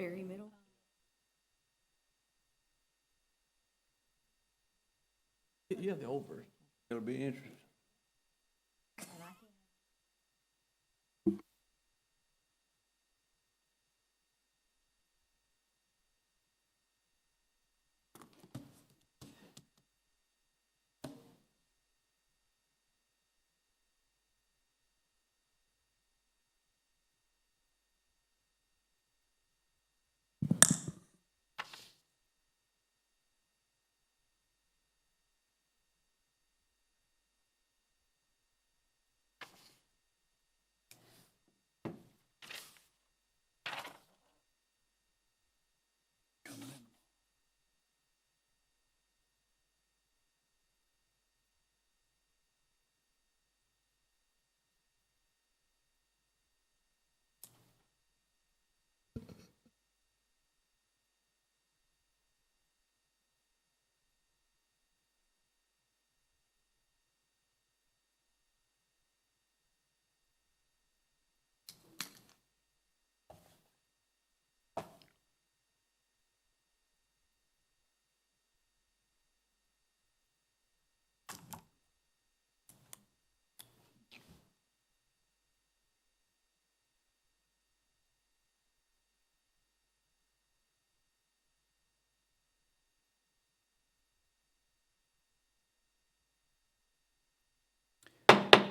Very middle. Yeah, the old version. It'll be interesting.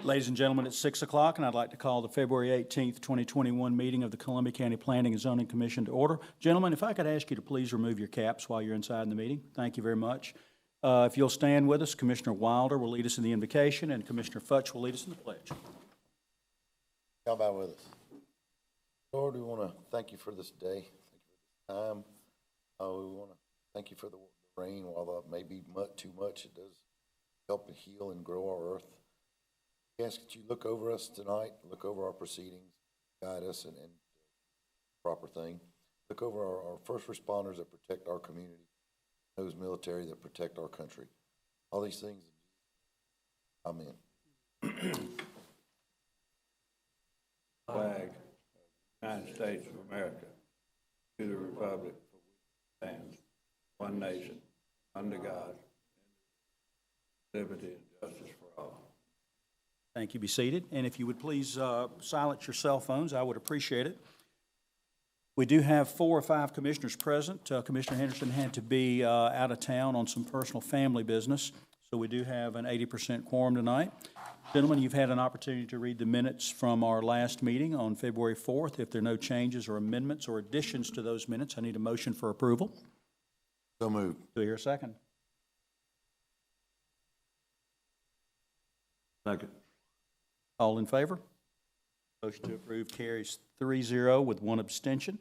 Ladies and gentlemen, it's 6 o'clock, and I'd like to call the February 18th, 2021 meeting of the Columbia County Planning and Zoning Commission to order. Gentlemen, if I could ask you to please remove your caps while you're inside the meeting. Thank you very much. If you'll stand with us, Commissioner Wilder will lead us in the invocation, and Commissioner Futch will lead us in the pledge. Y'all bow with us. Lord, we want to thank you for this day. Thank you for this time. We want to thank you for the rain. While that may be too much, it does help to heal and grow our earth. We ask that you look over us tonight, look over our proceedings, guide us in proper thing. Look over our first responders that protect our community, those military that protect our country. All these things. Amen. Flag of the United States of America, to the republic for which it stands, one nation, under God, liberty and justice for all. Thank you. Be seated. And if you would please silence your cell phones, I would appreciate it. We do have 4 or 5 commissioners present. Commissioner Henderson had to be out of town on some personal family business, so we do have an 80% quorum tonight. Gentlemen, you've had an opportunity to read the minutes from our last meeting on February 4th. If there are no changes or amendments or additions to those minutes, I need a motion for approval. So moved. Do I hear a second? Second. All in favor? Motion to approve carries 3-0 with 1 abstention.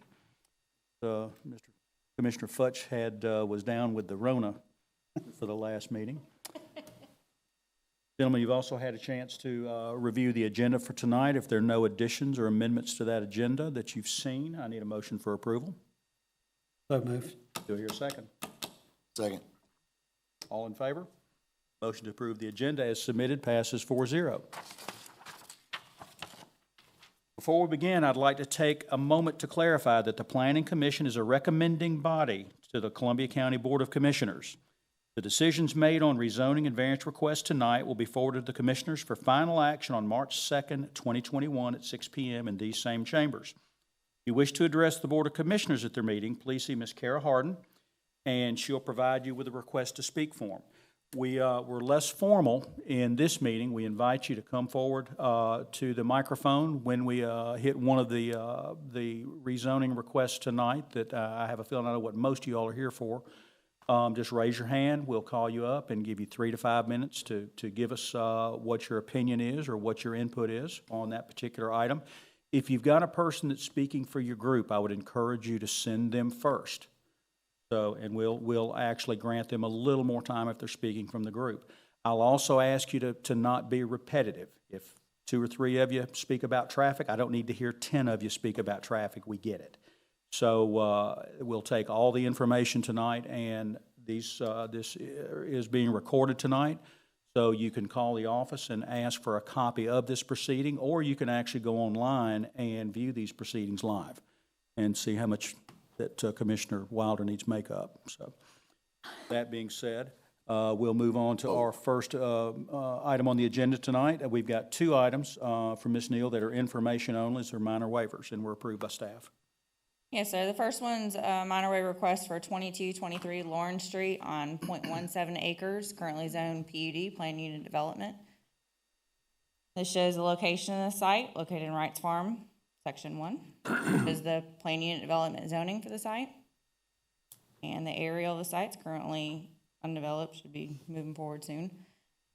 Mr. Commissioner Futch was down with the Rona for the last meeting. Gentlemen, you've also had a chance to review the agenda for tonight. If there are no additions or amendments to that agenda that you've seen, I need a motion for approval. So moved. Do I hear a second? Second. All in favor? Motion to approve the agenda as submitted passes 4-0. Before we begin, I'd like to take a moment to clarify that the Planning Commission is a recommending body to the Columbia County Board of Commissioners. The decisions made on rezoning and variance requests tonight will be forwarded to the Commissioners for final action on March 2nd, 2021 at 6 p.m. in these same chambers. If you wish to address the Board of Commissioners at their meeting, please see Ms. Kara Harden, and she'll provide you with a request to speak form. We're less formal in this meeting. We invite you to come forward to the microphone when we hit one of the rezoning requests tonight that I have a feeling I know what most of you all are here for. Just raise your hand. We'll call you up and give you 3 to 5 minutes to give us what your opinion is or what your input is on that particular item. If you've got a person that's speaking for your group, I would encourage you to send them first. And we'll actually grant them a little more time if they're speaking from the group. I'll also ask you to not be repetitive. If 2 or 3 of you speak about traffic, I don't need to hear 10 of you speak about traffic. We get it. So we'll take all the information tonight, and this is being recorded tonight. So you can call the office and ask for a copy of this proceeding, or you can actually go online and view these proceedings live and see how much that Commissioner Wilder needs makeup. So that being said, we'll move on to our first item on the agenda tonight. We've got two items from Ms. Neal that are information only. They're minor waivers, and were approved by staff. Yes, sir. The first one's a minor waiver request for 2223 Lawrence Street on .17 acres, currently zoned PUD, Planned Unit Development. This shows the location of the site, located in Wrights Farm, Section 1. This is the Planned Unit Development zoning for the site. And the aerial of the site's currently undeveloped, should be moving forward soon.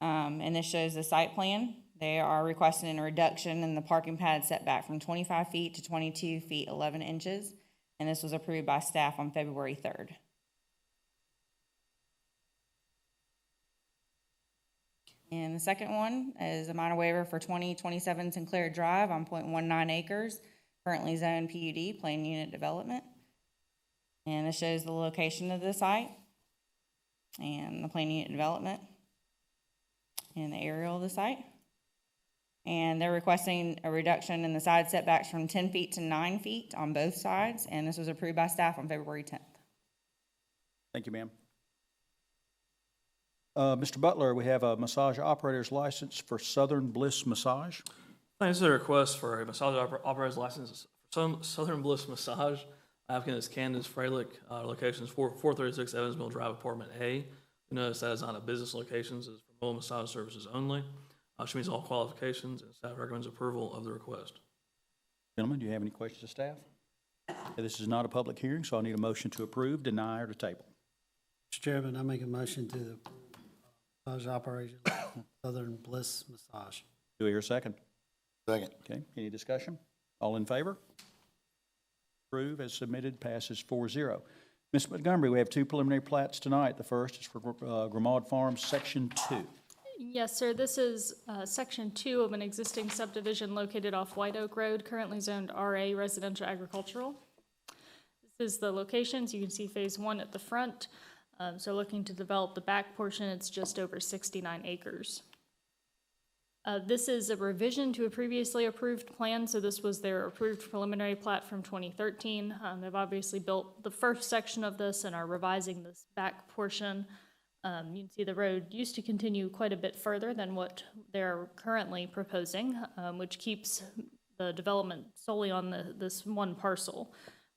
And this shows the site plan. They are requesting a reduction in the parking pad setback from 25 feet to 22 feet 11 inches. And this was approved by staff on February 3rd. And the second one is a minor waiver for 2027 Sinclair Drive on .19 acres, currently zoned PUD, Planned Unit Development. And this shows the location of the site and the Planned Unit Development and the aerial of the site. And they're requesting a reduction in the side setbacks from 10 feet to 9 feet on both sides, and this was approved by staff on February 10th. Thank you, ma'am. Mr. Butler, we have a massage operator's license for Southern Bliss Massage. Thanks to the request for a massage operator's license for Southern Bliss Massage. Applicant is Candace Freilich. Location is 436 Evansville Drive, Apartment A. You notice that is not a business location, it's for mobile massage services only. She meets all qualifications, and staff recommends approval of the request. Gentlemen, do you have any questions of staff? This is not a public hearing, so I need a motion to approve, deny, or to table. Mr. Chairman, I make a motion to massage operation Southern Bliss Massage. Do I hear a second? Second. Okay, any discussion? All in favor? Approve as submitted, passes 4-0. Ms. Montgomery, we have two preliminary plats tonight. The first is for Grimaud Farms, Section 2. Yes, sir. This is Section 2 of an existing subdivision located off White Oak Road, currently zoned RA Residential Agricultural. This is the locations. You can see Phase 1 at the front. So looking to develop the back portion, it's just over 69 acres. This is a revision to a previously approved plan, so this was their approved preliminary plat from 2013. They've obviously built the first section of this and are revising this back portion. You can see the road used to continue quite a bit further than what they're currently proposing, which keeps the development solely on this one parcel.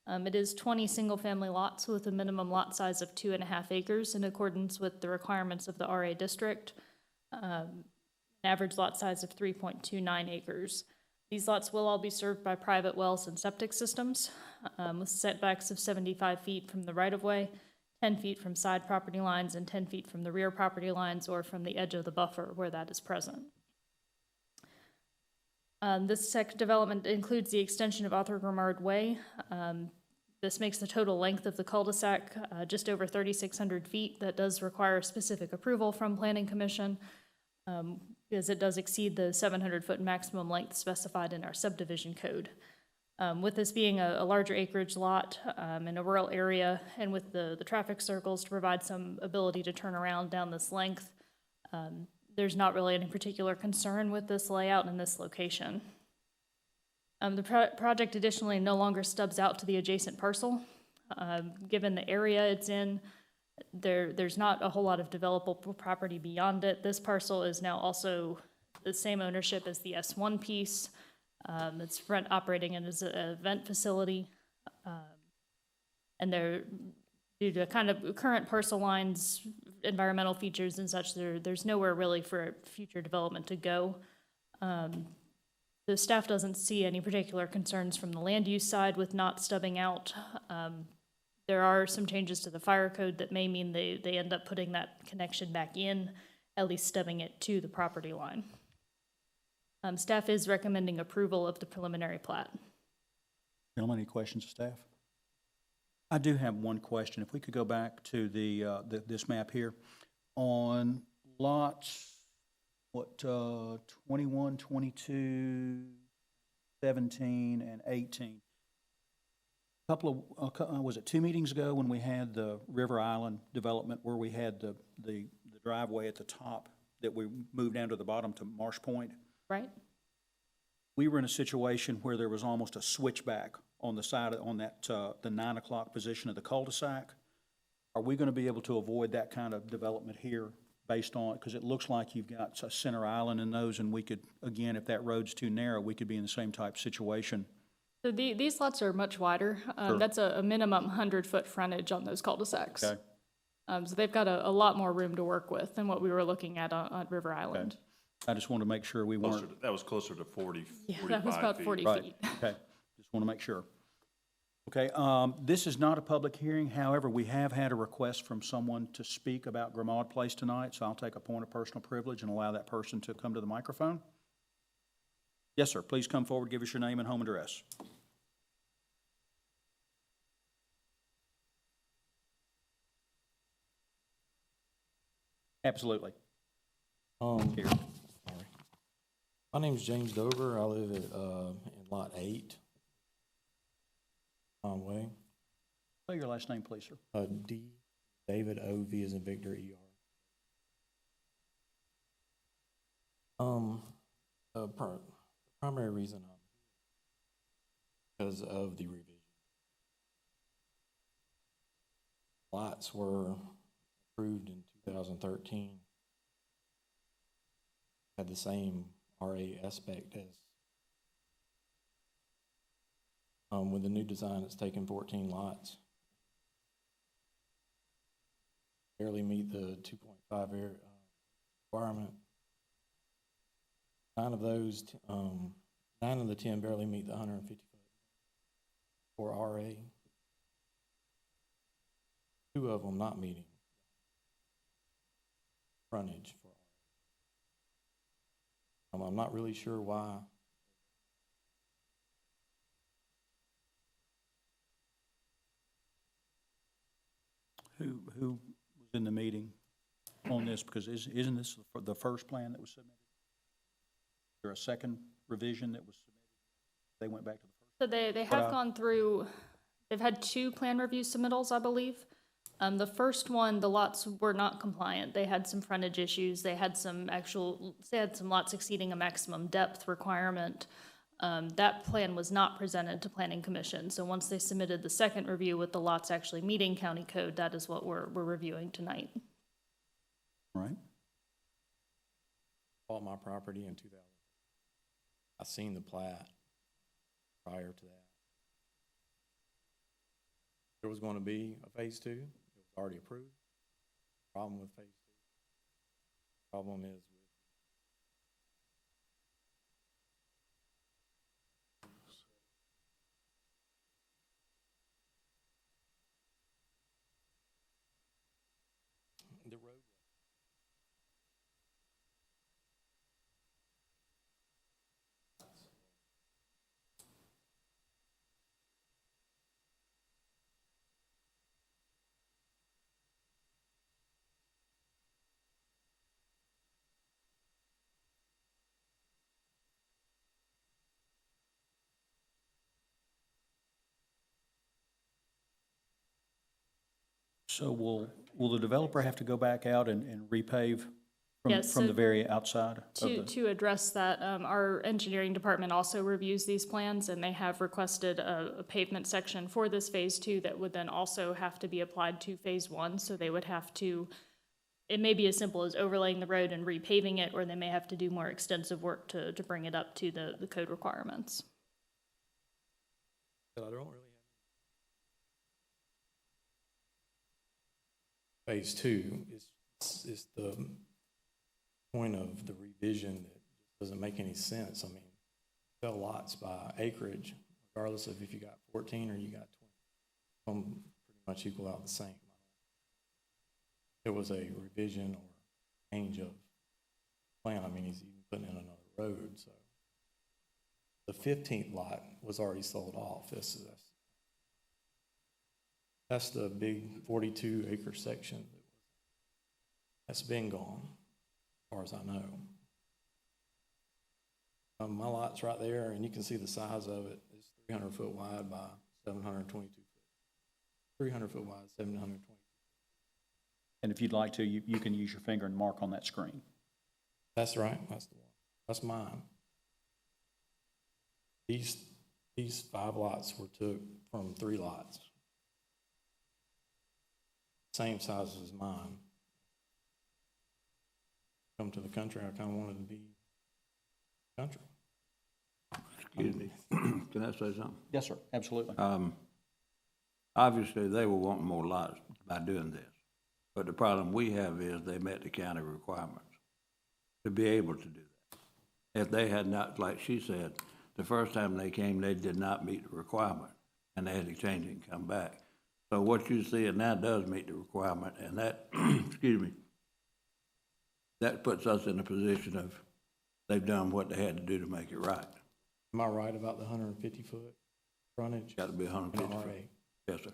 It is 20 single-family lots with a minimum lot size of 2.5 acres in accordance with the requirements of the RA district. Average lot size of 3.29 acres. These lots will all be served by private wells and septic systems with setbacks of 75 feet from the right-of-way, 10 feet from side property lines, and 10 feet from the rear property lines or from the edge of the buffer where that is present. This development includes the extension of Arthur Grimard Way. This makes the total length of the cul-de-sac just over 3,600 feet. That does require specific approval from Planning Commission because it does exceed the 700-foot maximum length specified in our subdivision code. With this being a larger acreage lot in a rural area and with the traffic circles to provide some ability to turn around down this length, there's not really any particular concern with this layout and this location. The project additionally no longer stubs out to the adjacent parcel. Given the area it's in, there's not a whole lot of developable property beyond it. This parcel is now also the same ownership as the S1 piece. It's operating as an event facility. And they're, due to kind of current parcel lines, environmental features and such, there's nowhere really for future development to go. The staff doesn't see any particular concerns from the land use side with not stubbing out. There are some changes to the fire code that may mean they end up putting that connection back in, at least stubbing it to the property line. Staff is recommending approval of the preliminary plat. Gentlemen, any questions of staff? I do have one question. If we could go back to this map here. On lots, 21, 22, 17, and 18. Was it 2 meetings ago when we had the River Island development where we had the driveway at the top that we moved down to the bottom to Marsh Point? Right? We were in a situation where there was almost a switchback on the side, on that, the 9 o'clock position of the cul-de-sac. Are we gonna be able to avoid that kind of development here based on, because it looks like you've got a center island in those, and we could, again, if that road's too narrow, we could be in the same type situation. So these lots are much wider. Sure. That's a minimum 100-foot frontage on those cul-de-sacs. Okay? So they've got a lot more room to work with than what we were looking at on River Island. I just want to make sure we weren't. That was closer to 40, Yeah, 45 that was about feet. 40 Right, feet. okay, just want to make sure. Okay, this is not a public hearing, however, we have had a request from someone to speak about Grimaud Place tonight, so I'll take a point of personal privilege and allow that person to come to the microphone. Yes, sir, please come forward, give us your name and home address. Absolutely. Here. Sorry. My name's James Dover. I live at, in Lot 8, Conway. Spell your last name, please, sir. D, David, O, V as in Victor, E, R. The primary reason I'm because of the revision. Lots were approved in 2013. Had the same RA aspect as with the new design. It's taken 14 lots, barely meet the 2.5 area requirement. 9 of those, 9 of the 10 barely meet the 150 foot for RA. 2 of them not meeting frontage for RA. I'm not really sure why. Who was in the meeting on this? Because isn't this the first plan that was submitted? Is there a second revision that was submitted? They went back to the first? So they have gone through, they've had 2 plan review submittals, I believe. The first one, the lots were not compliant. They had some frontage issues. They had some lots exceeding a maximum depth requirement. That plan was not presented to Planning Commission. So once they submitted the second review with the lots actually meeting county code, that is what we're reviewing tonight. Right. Bought my property in 2000. I seen the plat prior to that. There was going to be a phase 2. It was already approved. Problem with phase 2. Problem is with the road. So will the developer have to go back out and repave Yes, from so the very outside of To address that, our engineering department also reviews these plans, and they have requested a pavement section for this phase 2 that would then also have to be applied to phase 1. So they would have to, it may be as simple as overlaying the road and repaving it, or they may have to do more extensive work to bring it up to the code requirements. But I don't really have. Phase 2 is the point of the revision that just doesn't make any sense. I mean, sell lots by acreage, regardless of if you got 14 or you got 20. Pretty much equal out the same. There was a revision or change of plan. I mean, he's even putting in another road, so. The 15th lot was already sold off. That's the big 42 acre section that's been gone, as far as I know. My lot's right there, and you can see the size of it. It's 300 foot wide by 722 foot. 300 foot wide, 720. And if you'd like to, you can use your finger and mark on that screen. That's right. That's the one. That's mine. These These 5 lots were took from 3 lots. Same size as mine. Come to the country, I kind of wanted to be country. Excuse me, can I say something? Yes, sir, absolutely. Obviously, they were wanting more lots by doing this, but the problem we have is they met the county requirements to be able to do that. If they had not, like she said, the first time they came, they did not meet the requirement, and they had to change it and come back. So what you see now does meet the requirement, and that, excuse me, that puts us in a position of, they've done what they had to do to make it right. Am I right about the 150-foot frontage? Got to be in 150 RA? feet. Yes, sir.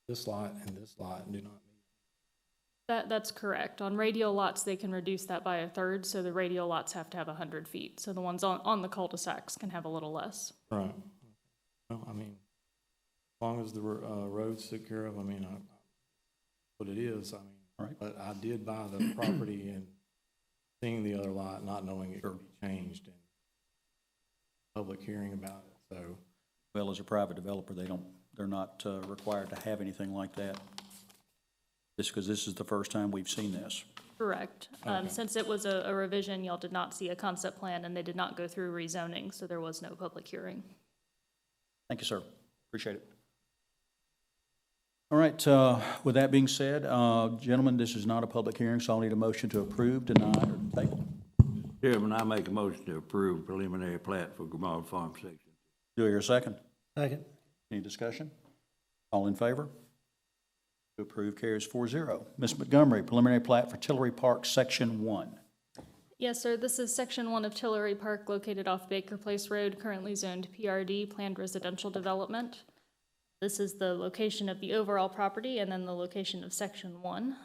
This lot and this lot do not meet. That's correct. On radial lots, they can reduce that by a third, so the radial lots have to have 100 feet. So the ones on the cul-de-sacs can have a little less. Right. Well, I mean, as long as the roads took care of, I mean, what it is, I mean, Right. but I did buy the property and seeing the other lot, not knowing it could be changed, and public hearing about it, so. Well, as a private developer, they're not required to have anything like that. Just because this is the first time we've seen this. Correct. Since it was a revision, y'all did not see a concept plan, and they did not go through rezoning, so there was no public hearing. Thank you, sir. Appreciate it. All right, with that being said, gentlemen, this is not a public hearing, so I'll need a motion to approve, deny, or table. Chairman, I make a motion to approve preliminary plat for Grimaud Farm Section. Do I hear a second? Second. Any discussion? All in favor? To approve carries 4-0. Ms. Montgomery, preliminary plat for Tillery Park, Section 1. Yes, sir. This is Section 1 of Tillery Park, located off Baker Place Road, currently zoned PRD, Planned Residential Development. This is the location of the overall property and then the location of Section 1.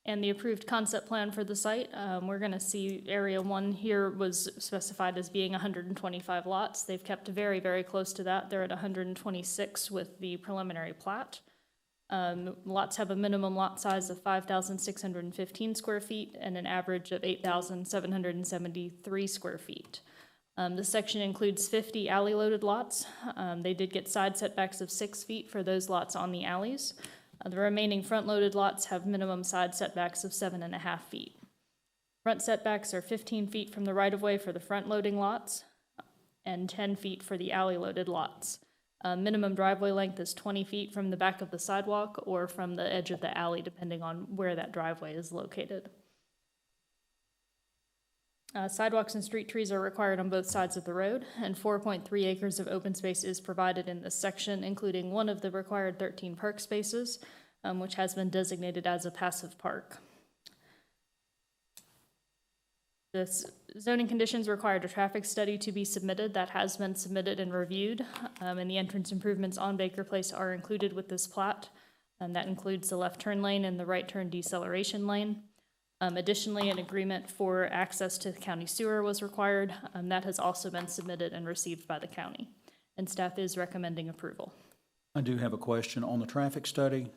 And the approved concept plan for the site, we're going to see Area 1 here was specified as being 125 lots. They've kept very, very close to that. They're at 126 with the preliminary plat. Lots have a minimum lot size of 5,615 square feet and an average of 8,773 square feet. This section includes 50 alley-loaded lots. They did get side setbacks of 6 feet for those lots on the alleys. The remaining front-loaded lots have minimum side setbacks of 7.5 feet. Front setbacks are 15 feet from the right-of-way for the front-loading lots and 10 feet for the alley-loaded lots. Minimum driveway length is 20 feet from the back of the sidewalk or from the edge of the alley, depending on where that driveway is located. Sidewalks and street trees are required on both sides of the road, and 4.3 acres of open space is provided in this section, including one of the required 13 park spaces, which has been designated as a passive park. The zoning conditions required a traffic study to be submitted. That has been submitted and reviewed, and the entrance improvements on Baker Place are included with this plat. That includes the left turn lane and the right turn deceleration lane. Additionally, an agreement for access to the county sewer was required. That has also been submitted and received by the county, and staff is recommending approval. I do have a question on the traffic study.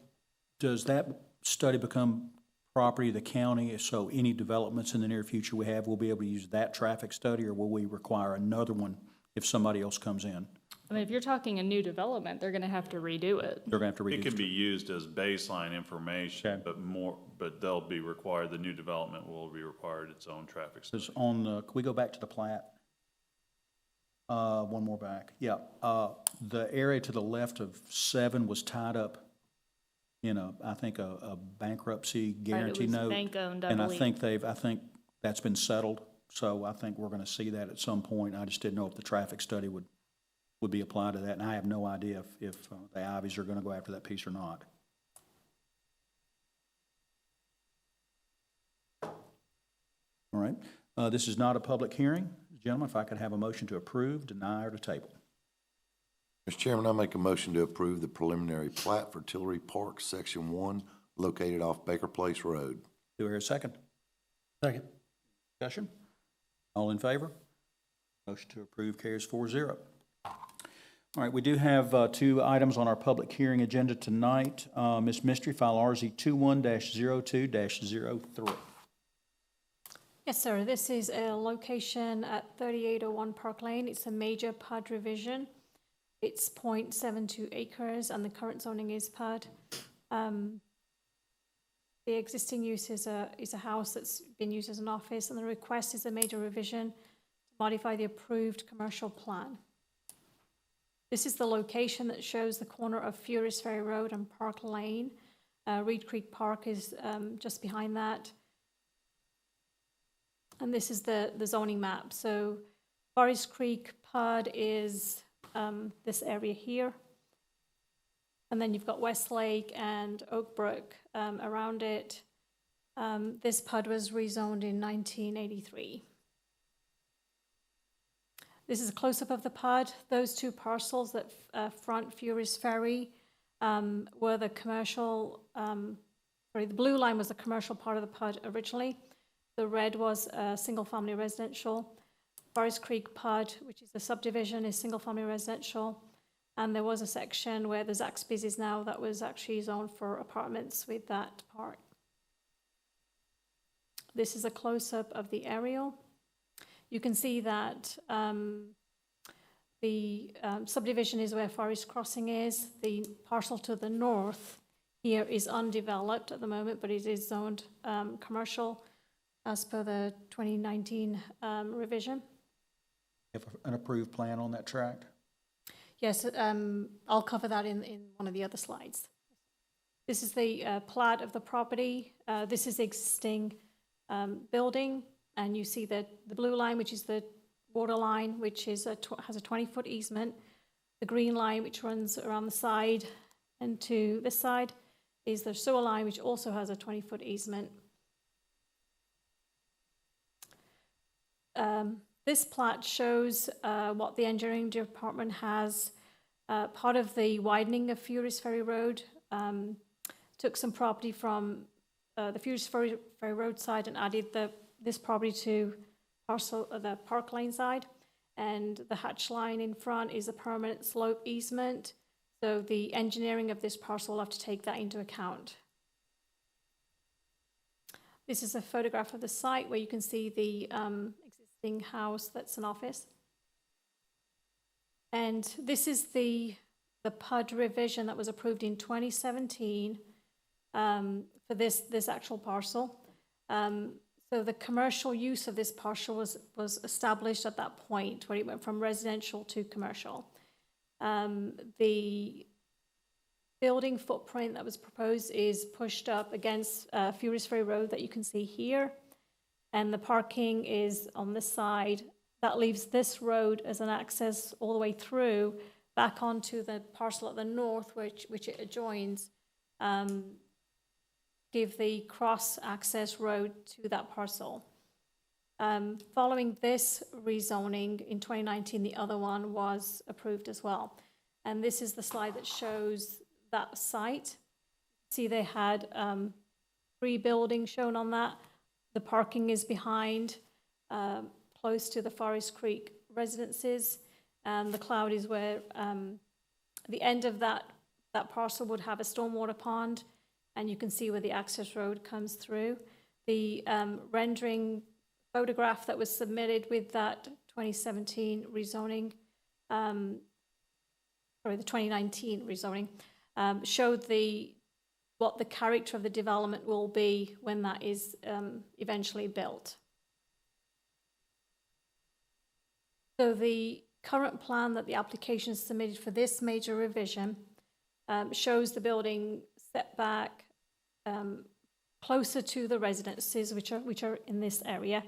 Does that study become property of the county? So any developments in the near future we have, we'll be able to use that traffic study, or will we require another one if somebody else comes in? I mean, if you're talking a new development, they're gonna have to redo it. They're gonna have to redo It can it. be used as baseline information, Okay. but they'll be required, the new development will be required its own traffic study. Is on the, can we go back to the plat? One more back. Yeah, the area to the left of 7 was tied up in I think a bankruptcy guarantee Right, it was note. bank-owned, I And I believe. think that's been settled, so I think we're gonna see that at some point. I just didn't know if the traffic study would be applied to that, and I have no idea if the Ivies are gonna go after that piece or not. All right, this is not a public hearing. Gentlemen, if I could have a motion to approve, deny, or to table. Mr. Chairman, I make a motion to approve the preliminary plat for Tillery Park, Section 1, located off Baker Place Road. Do I hear a second? Second. Discussion? All in favor? Motion to approve carries 4-0. All right, we do have 2 items on our public hearing agenda tonight. Ms. Mystery, file RZ 21-02-03. Yes, sir. This is a location at 3801 Park Lane. It's a major PUD revision. It's 0.72 acres and the current zoning is PUD. The existing use is a house that's been used as an office, and the request is a major revision to modify the approved commercial plan. This is the location that shows the corner of Furious Ferry Road and Park Lane. Reed Creek Park is just behind that. And this is the zoning map. So Forest Creek PUD is this area here. And then you've got Westlake and Oak Brook around it. This PUD was rezoned in 1983. This is a close-up of the PUD. Those two parcels that front Furious Ferry were the commercial, the blue line was the commercial part of the PUD originally. The red was single-family residential. Forest Creek PUD, which is the subdivision, is single-family residential. And there was a section where the Zaxby's is now that was actually zoned for apartments with that part. This is a close-up of the aerial. You can see that the subdivision is where Forest Crossing is. The parcel to the north here is undeveloped at the moment, but it is zoned commercial as per the 2019 revision. You have an approved plan on that tract? Yes, I'll cover that in one of the other slides. This is the plat of the property. This is the existing building, and you see that the blue line, which is the water line, which is has a 20-foot easement. The green line, which runs around the side and to this side, is the sewer line, which also has a 20-foot easement. This plat shows what the engineering department has. Part of the widening of Furious Ferry Road took some property from the Furious Ferry Road side and added this property to the Park Lane side. And the hatch line in front is a permanent slope easement. So the engineering of this parcel will have to take that into account. This is a photograph of the site where you can see the existing house that's an office. And this is the PUD revision that was approved in 2017 for this actual parcel. So the commercial use of this parcel was established at that point where it went from residential to commercial. The building footprint that was proposed is pushed up against Furious Ferry Road that you can see here. And the parking is on this side. That leaves this road as an access all the way through back onto the parcel at the north, which it adjoins, give the cross-access road to that parcel. Following this rezoning in 2019, the other one was approved as well. And this is the slide that shows that site. See, they had 3 buildings shown on that. The parking is behind, close to the Forest Creek residences, and the cloud is where the end of that parcel would have a stormwater pond, and you can see where the access road comes through. The rendering photograph that was submitted with that 2017 rezoning, the 2019 rezoning, showed what the character of the development will be when that is eventually built. So the current plan that the application is submitted for this major revision shows the building set back closer to the residences, which are in this area.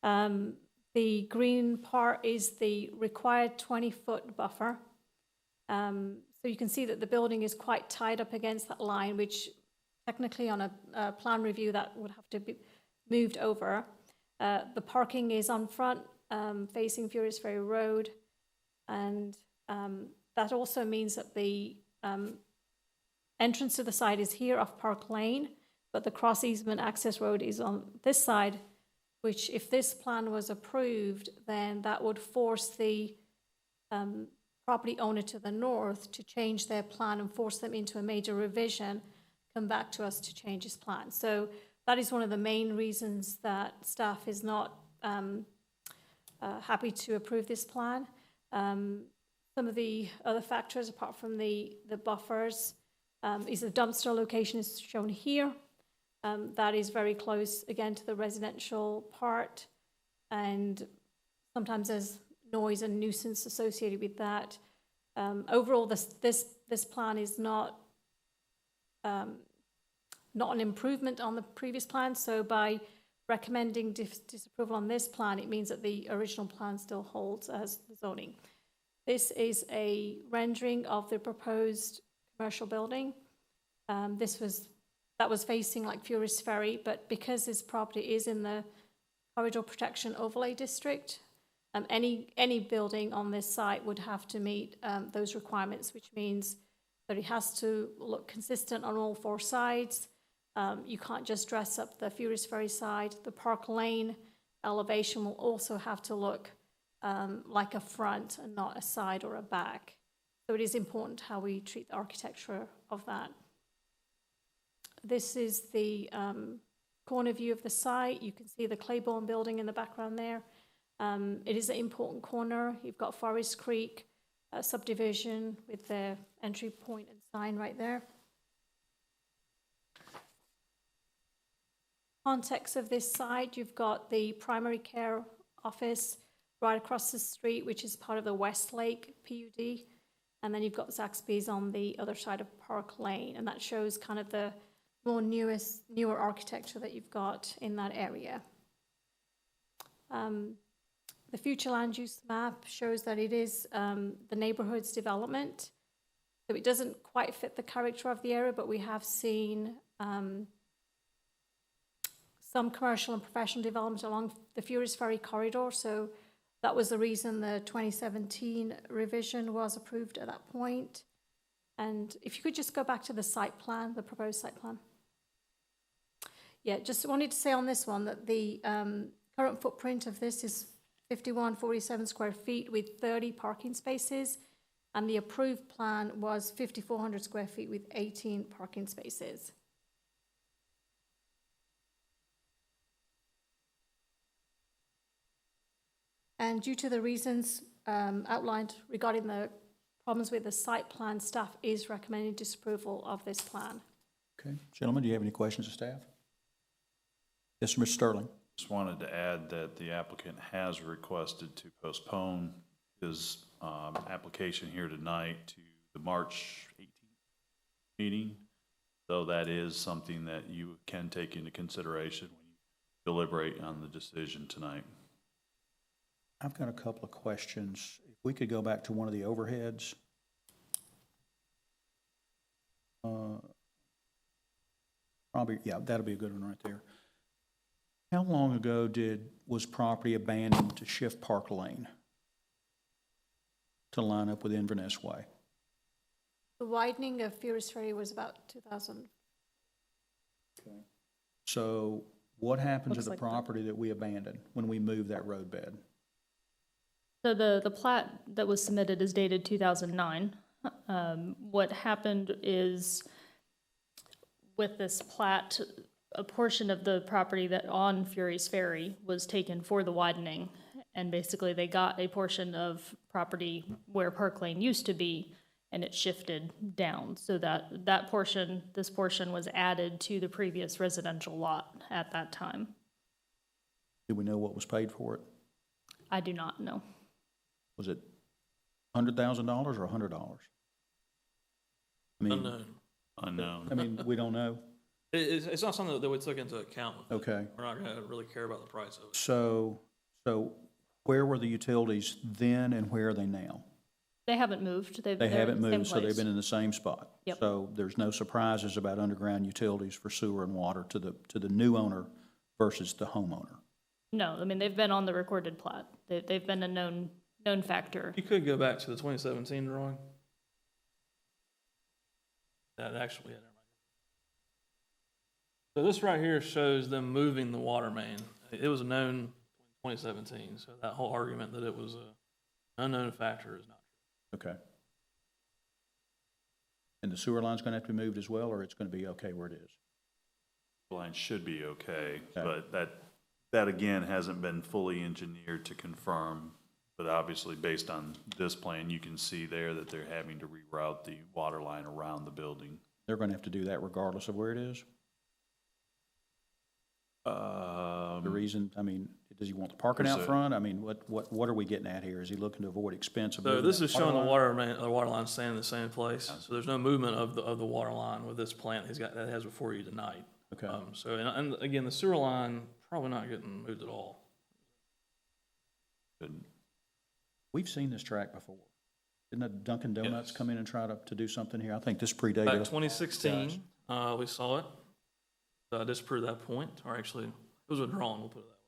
The green part is the required 20-foot buffer. So you can see that the building is quite tied up against that line, which technically on a plan review that would have to be moved over. The parking is on front, facing Furious Ferry Road, and that also means that the entrance to the site is here off Park Lane, but the cross easement access road is on this side, which if this plan was approved, then that would force the property owner to the north to change their plan and force them into a major revision, come back to us to change his plan. So that is one of the main reasons that staff is not happy to approve this plan. Some of the other factors, apart from the buffers, is the dumpster location is shown here. That is very close, again, to the residential part, and sometimes there's noise and nuisance associated with that. Overall, this plan is not an improvement on the previous plan, so by recommending disapproval on this plan, it means that the original plan still holds as the zoning. This is a rendering of the proposed commercial building. That was facing like Furious Ferry, but because this property is in the Corridor Protection Overlay District, any building on this site would have to meet those requirements, which means that it has to look consistent on all four sides. You can't just dress up the Furious Ferry side. The Park Lane elevation will also have to look like a front and not a side or a back. So it is important how we treat the architecture of that. This is the corner view of the site. You can see the Claiborne building in the background there. It is an important corner. You've got Forest Creek subdivision with the entry point and sign right there. Context of this site, you've got the primary care office right across the street, which is part of the Westlake PUD. And then you've got Zaxby's on the other side of Park Lane. And that shows kind of the more newer architecture that you've got in that area. The future land use map shows that it is the neighborhood's development. So it doesn't quite fit the character of the area, but we have seen some commercial and professional development along the Furious Ferry corridor. So that was the reason the 2017 revision was approved at that point. And if you could just go back to the site plan, the proposed site plan. Yeah, just wanted to say on this one that the current footprint of this is 5147 square feet with 30 parking spaces, and the approved plan was 5,400 square feet with 18 parking spaces. And due to the reasons outlined regarding the problems with the site plan, staff is recommending disapproval of this plan. Okay. Gentlemen, do you have any questions of staff? Yes, Mr. Sterling. Just wanted to add that the applicant has requested to postpone his application here tonight to the March 18th meeting. So that is something that you can take into consideration when you deliberate on the decision tonight. I've got a couple of questions. If we could go back to one of the overheads. Probably, yeah, that'll be a good one right there. How long ago was property abandoned to shift Park Lane to line up with Inverness Way? The widening of Furious Ferry was about 2000. Okay. So what happened to Looks the like that. property that we abandoned when we moved that roadbed? So the plat that was submitted is dated 2009. What happened is with this plat, a portion of the property that on Fury's Ferry was taken for the widening, and basically they got a portion of property where Park Lane used to be, and it shifted down. So that portion, this portion was added to the previous residential lot at that time. Do we know what was paid for it? I do not know. Was it $100,000 or $100? I mean, Unknown. Unknown. I mean, we don't know. It's not something that we took into account. With it. Okay. We're not going to really care about the price of it. So where were the utilities then and where are they now? They haven't moved. They they're haven't in the same moved, so they've place. been in the same spot. Yep. So there's no surprises about underground utilities for sewer and water to the new owner versus the homeowner. No, I mean, they've been on the recorded plat. They've been a known factor. You could go back to the 2017 drawing. That actually, yeah, never mind. So this right here shows them moving the water main. It was known in 2017, so that whole argument that it was an unknown factor is not true. Okay. And the sewer line's gonna have to be moved as well, or it's gonna be okay where it is? line should be okay, but that again hasn't been fully engineered to confirm. But obviously, based on this plan, you can see there that they're having to reroute the water line around the building. They're gonna have to do that regardless of where it is? The reason, I mean, does he want the parking out There's a- front? I mean, what are we getting at here? Is he looking to avoid expense of So moving this that is showing the line? water line staying in the same place. So there's no movement of the water line with this plant that has before you tonight. Okay. So, and again, the sewer line, probably not getting moved at all. We've seen this track before. Didn't that Dunkin' Donuts Yes. come in and try to do something here? I think this predated Back us. 2016, we saw it. I disproved that point, or actually, it was withdrawn, we'll put it that way,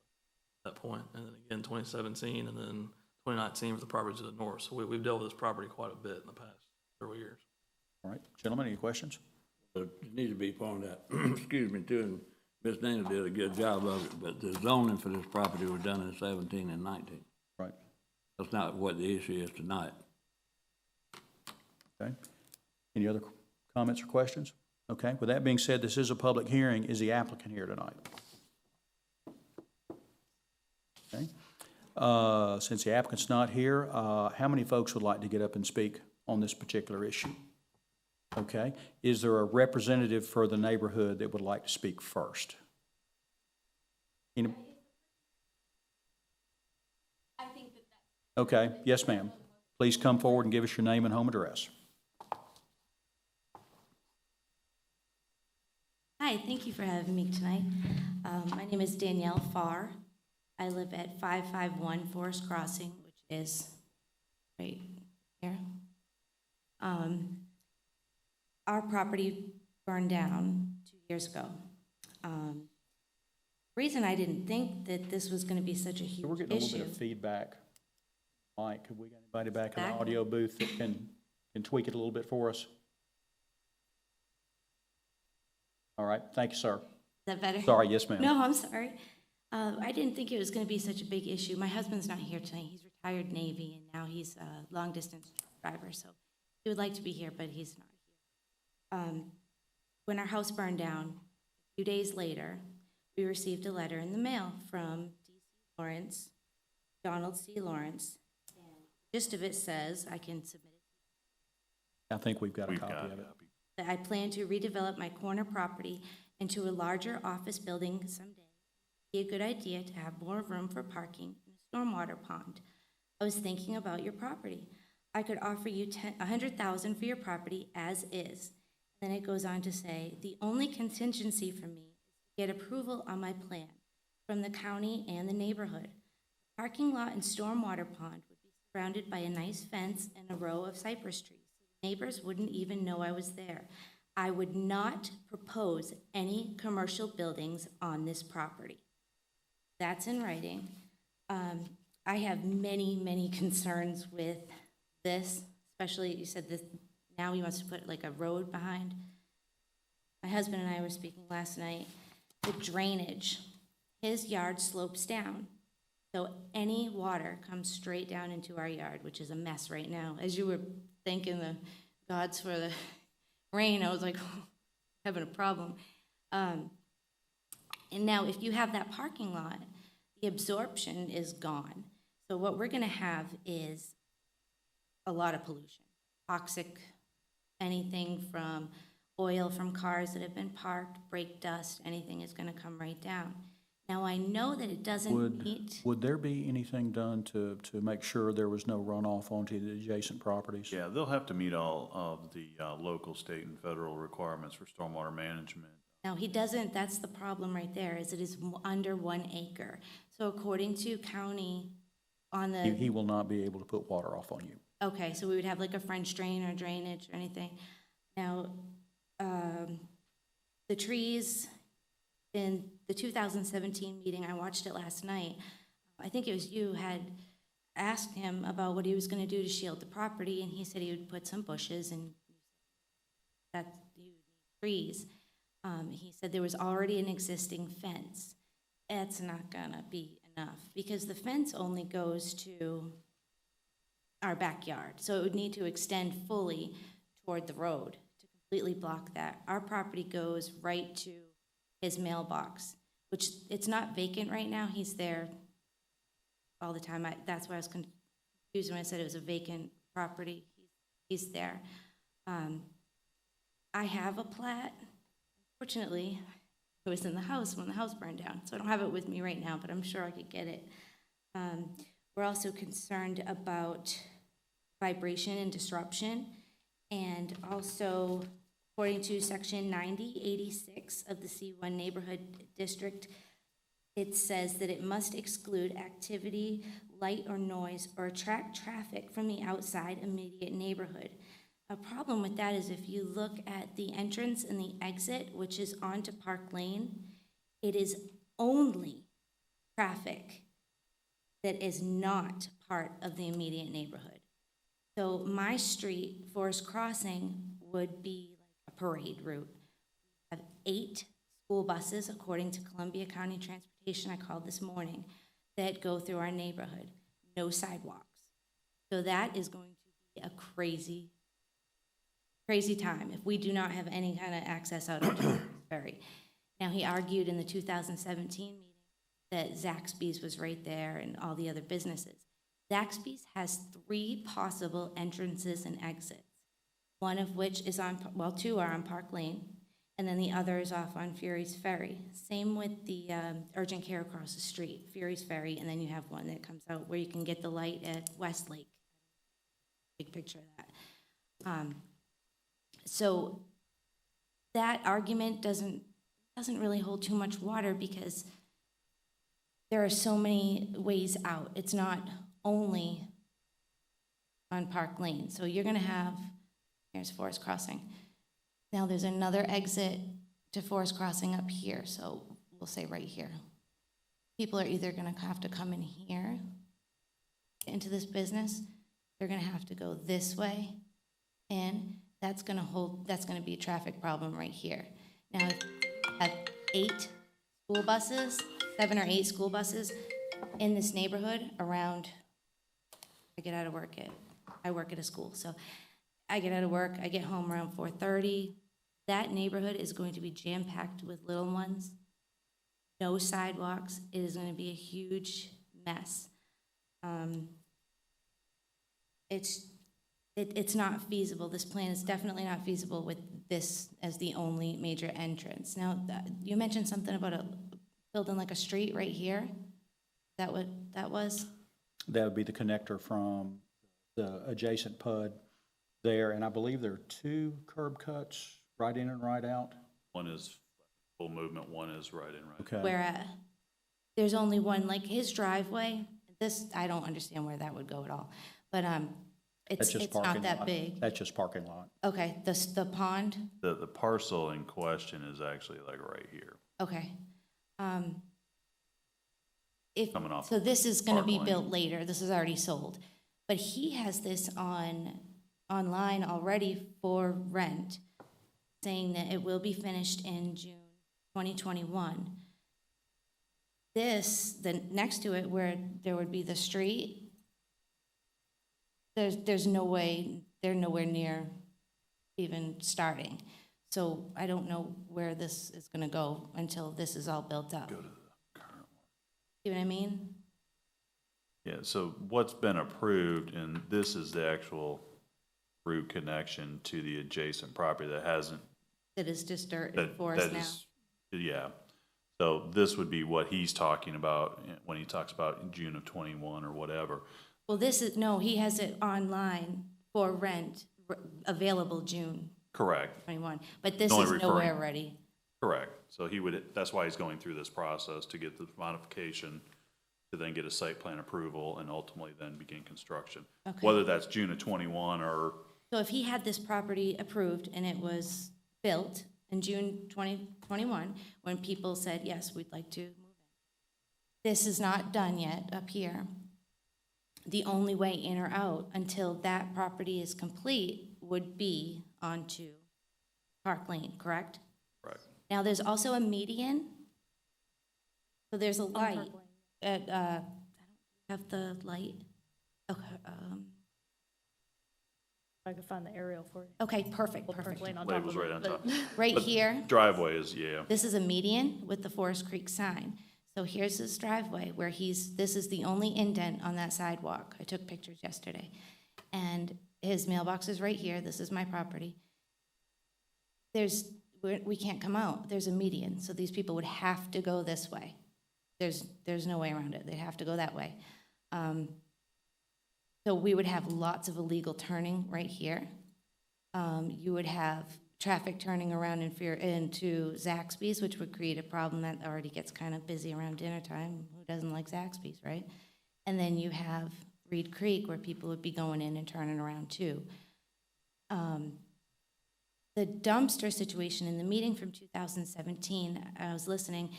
at that point. And then again, 2017, and then 2019 for the property to the north. So we've dealt with this property quite a bit in the past several years. All right, gentlemen, any questions? But it needs to be pointed out, excuse me, too, and Ms. Dana did a good job of it, but the zoning for this property was done in 17 and 19. Right, That's not what the issue is tonight. okay. Any other comments or questions? Okay, with that being said, this is a public hearing. Is the applicant here tonight? Okay. Since the applicant's not here, how many folks would like to get up and speak on this particular issue? Okay, is there a representative for the neighborhood that would like to speak first? Okay, yes, ma'am. Please come forward and give us your name and home address. Hi, thank you for having me tonight. My name is Danielle Farr. I live at 551 Forest Crossing, which is right here. Our property burned down 2 years ago. Reason I didn't think that this was going to be such a We're huge getting a little issue. bit of feedback. Mike, have we got anybody back in the Back? audio booth that can tweak it a little bit for us? All right, thank you, sir. Is that better? Sorry, yes, ma'am. No, I'm sorry. I didn't think it was going to be such a big issue. My husband's not here tonight. He's retired Navy, and now he's a long-distance driver, so he would like to be here, but he's not here. When our house burned down, a few days later, we received a letter in the mail from D.C. Lawrence, Donald C. Lawrence. And the gist of it says, I can submit it, I think we've got a We've copy got of a it. copy. that I plan to redevelop my corner property into a larger office building someday. It'd be a good idea to have more room for parking and a stormwater pond. I was thinking about your property. I could offer you $100,000 for your property as is. Then it goes on to say, the only contingency for me is to get approval on my plan from the county and the neighborhood. The parking lot and stormwater pond would be surrounded by a nice fence and a row of cypress trees. Neighbors wouldn't even know I was there. I would not propose any commercial buildings on this property. That's in writing. I have many, many concerns with this, especially you said this, now he wants to put like a road behind. My husband and I were speaking last night. The drainage, his yard slopes down. So any water comes straight down into our yard, which is a mess right now. As you were thanking the gods for the rain, I was like, having a problem. And now if you have that parking lot, the absorption is gone. So what we're gonna have is a lot of pollution, toxic, anything from oil from cars that have been parked, brake dust, anything is gonna come right down. Now, I know that it doesn't meet. Would there be anything done to make sure there was no runoff onto the adjacent properties? Yeah, they'll have to meet all of the local, state, and federal requirements for stormwater management. Now, he doesn't, that's the problem right there, is it is under 1 acre. So according to county on the. He will not be able to put water off on you. Okay, so we would have like a French drain or drainage or anything. Now, the trees in the 2017 meeting, I watched it last night. I think it was you had asked him about what he was gonna do to shield the property, and he said he would put some bushes and that you need trees. He said there was already an existing fence. That's not gonna be enough, because the fence only goes to our backyard, so it would need to extend fully toward the road to completely block that. Our property goes right to his mailbox, which it's not vacant right now. He's there all the time. That's why I was confused when I said it was a vacant property. He's there. I have a plat. Fortunately, it was in the house when the house burned down, so I don't have it with me right now, but I'm sure I could get it. We're also concerned about vibration and disruption, and also, according to section 9086 of the C1 Neighborhood District, it says that it must exclude activity, light or noise, or attract traffic from the outside immediate neighborhood. A problem with that is if you look at the entrance and the exit, which is onto Park Lane, it is only traffic that is not part of the immediate neighborhood. So my street, Forest Crossing, would be like a parade route. We have 8 school buses, according to Columbia County Transportation, I called this morning, that go through our neighborhood. No sidewalks. So that is going to be a crazy time if we do not have any kind of access out of Ferry. Now, he argued in the 2017 meeting that Zaxby's was right there and all the other businesses. Zaxby's has 3 possible entrances and exits, one of which is on, well, 2 are on Park Lane, and then the other is off on Fury's Ferry. Same with the urgent care across the street, Fury's Ferry, and then you have one that comes out where you can get the light at Westlake. Big picture of that. So that argument doesn't really hold too much water because there are so many ways out. It's not only on Park Lane. So you're gonna have, here's Forest Crossing. Now there's another exit to Forest Crossing up here, so we'll say right here. People are either gonna have to come in here into this business, they're gonna have to go this way in. That's gonna be a traffic problem right here. Now, if you have 8 school buses, 7 or 8 school buses in this neighborhood around, I work at a school, so I get out of work, I get home around 4:30. That neighborhood is going to be jam-packed with little ones, no sidewalks. It is gonna be a huge mess. It's not feasible. This plan is definitely not feasible with this as the only major entrance. Now, you mentioned something about building like a street right here. Is that what that was? That would be the connector from the adjacent PUD there, and I believe there are 2 curb cuts, right in and right out. One is full movement, one is right in, right. Okay. Where there's only one, like his driveway. This, I don't understand where that would go at all. But That's just it's not parking that lot. big. That's just parking lot. Okay, the pond, The parcel in question is actually like right here. okay. Coming off So this is gonna be Park Lane. built later, this is already sold. But he has this online already for rent, saying that it will be finished in June 2021. Next to it, where there would be the street, there's no way, they're nowhere near even starting. So I don't know where this is gonna go until this is all built up. Go to the current one. See what I mean? Yeah, so what's been approved, and this is the actual route connection to the adjacent property that hasn't. That is just dirt and forest now. Yeah. So this would be what he's talking about when he talks about June of 21 or whatever. Well, no, he has it online for rent, available June Correct, 21, but this Only is referring- nowhere ready. correct. So that's why he's going through this process to get the modification, to then get a site plan approval and ultimately then begin construction. Okay. Whether that's June of 21 or, So if he had this property approved and it was built in June 2021, when people said, yes, we'd like to move in. This is not done yet up here. The only way in or out until that property is complete would be onto Park Lane, correct? right. Now, there's also a median. So there's a light Park Lane. at, I don't have the light. Okay, I could find the aerial for you. Okay, perfect, We'll perfect. plane on top Label's of right it, on but- top. Right But here, Driveway is, yeah. this is a median with the Forest Creek sign. So here's his driveway where this is the only indent on that sidewalk. I took pictures yesterday. And his mailbox is right here. This is my property. We can't come out. There's a median, so these people would have to go this way. There's no way around it. They'd have to go that way. So we would have lots of illegal turning right here. You would have traffic turning around into Zaxby's, which would create a problem that already gets kind of busy around dinner time. Who doesn't like Zaxby's, right? And then you have Reed Creek, where people would be going in and turning around too. The dumpster situation in the meeting from 2017, I was listening,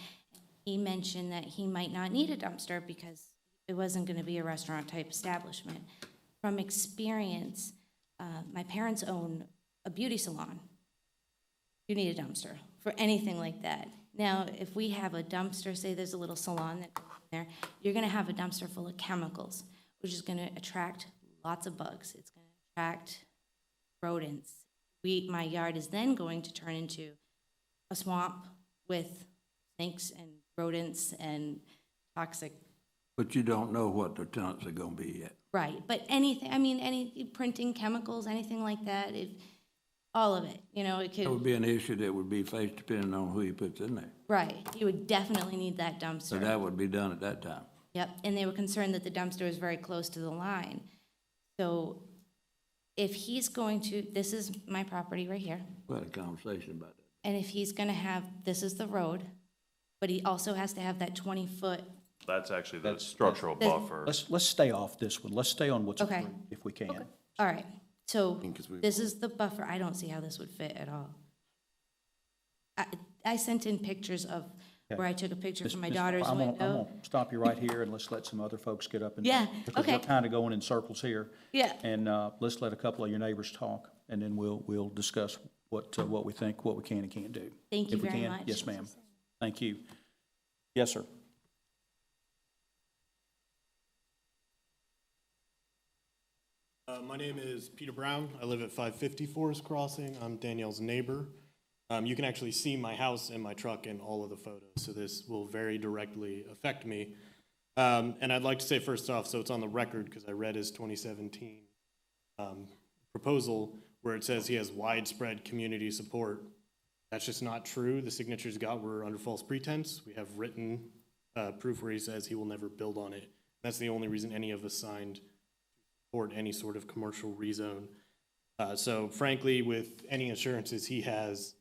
he mentioned that he might not need a dumpster because it wasn't going to be a restaurant-type establishment. From experience, my parents own a beauty salon. You need a dumpster for anything like that. Now, if we have a dumpster, say there's a little salon that there, you're going to have a dumpster full of chemicals, which is going to attract lots of bugs. It's going to attract rodents. My yard is then going to turn into a swamp with snakes and rodents and toxic. But you don't know what the tenants are gonna be yet. Right, but anything, I mean, any printing chemicals, anything like that, all of it, it That would could, be an issue that would be faced depending on who he puts in there. right, you would definitely need that So dumpster. that would be done at that time. Yep, and they were concerned that the dumpster is very close to the line. So if he's going to, this is my property right here, We had a conversation about that. and if he's gonna have, this is the road, but he also has to have that 20-foot, That's actually the structural buffer. Let's stay off this one. Let's stay on what's Okay. approved, if we can. all right, so Because we- this is the buffer, I don't see how this would fit at all. I sent in pictures of where I took a picture from my daughter's I'm window. gonna stop you right here and let's let some other folks get up and. Yeah, Because okay. we're kind of going in circles here. Yeah. And, let's let a couple of your neighbors talk and then we'll discuss what we think, what we can and can't do. Thank you If we very can. much. Yes, ma'am. Thank you. Yes, sir. My name is Peter Brown. I live at 550 Forest Crossing. I'm Danielle's neighbor. You can actually see my house and my truck in all of the photos, so this will very directly affect me. And I'd like to say first off, so it's on the record, because I read his 2017 proposal where it says he has widespread community support. That's just not true. The signatures got were under false pretense. We have written proof where he says he will never build on it. That's the only reason any of us signed support any sort of commercial rezone. So frankly, with any assurances he has,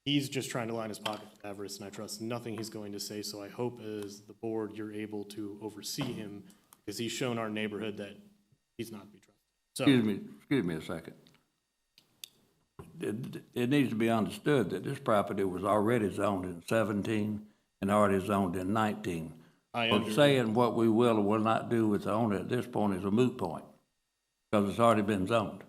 he's just trying to line his pocket with avarice, and I trust nothing he's going to say. So I hope as the board, you're able to oversee him, because he's shown our neighborhood that he's not to be trusted. So, Excuse me a second. It needs to be understood that this property was already zoned in 17 and already zoned in 19. I But understand. saying what we will or will not do with the owner at this point is a moot point, because it's already been zoned.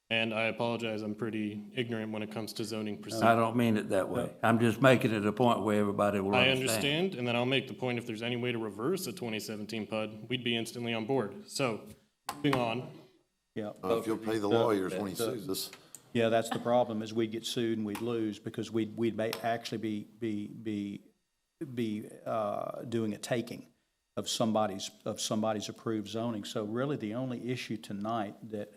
And I apologize, I'm pretty ignorant when it comes to zoning I procedures. don't mean it that way. I'm just making it a point where everybody will I understand. understand, and then I'll make the point, if there's any way to reverse a 2017 PUD, we'd be instantly on board. So, moving on. Yeah. If you'll pay the lawyers when he sues us. Yeah, that's the problem, is we'd get sued and we'd lose because we'd actually be doing a taking of somebody's approved zoning. So really, the only issue tonight that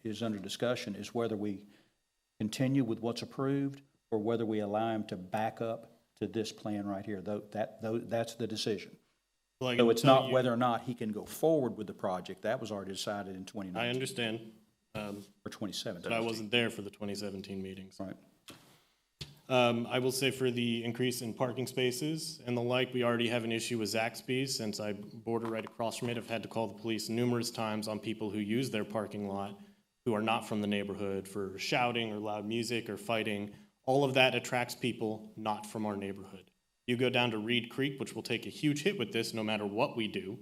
is under discussion is whether we continue with what's approved or whether we allow him to back up to this plan right here. That's the decision. Well, I So can it's tell not you- whether or not he can go forward with the project. That was already decided in I 2019 understand, or 2017. but I wasn't there for the 2017 meetings. Right. I will say for the increase in parking spaces and the like, we already have an issue with Zaxby's. Since I border right across from it, I've had to call the police numerous times on people who use their parking lot who are not from the neighborhood for shouting or loud music or fighting. All of that attracts people not from our neighborhood. You go down to Reed Creek, which will take a huge hit with this no matter what we do,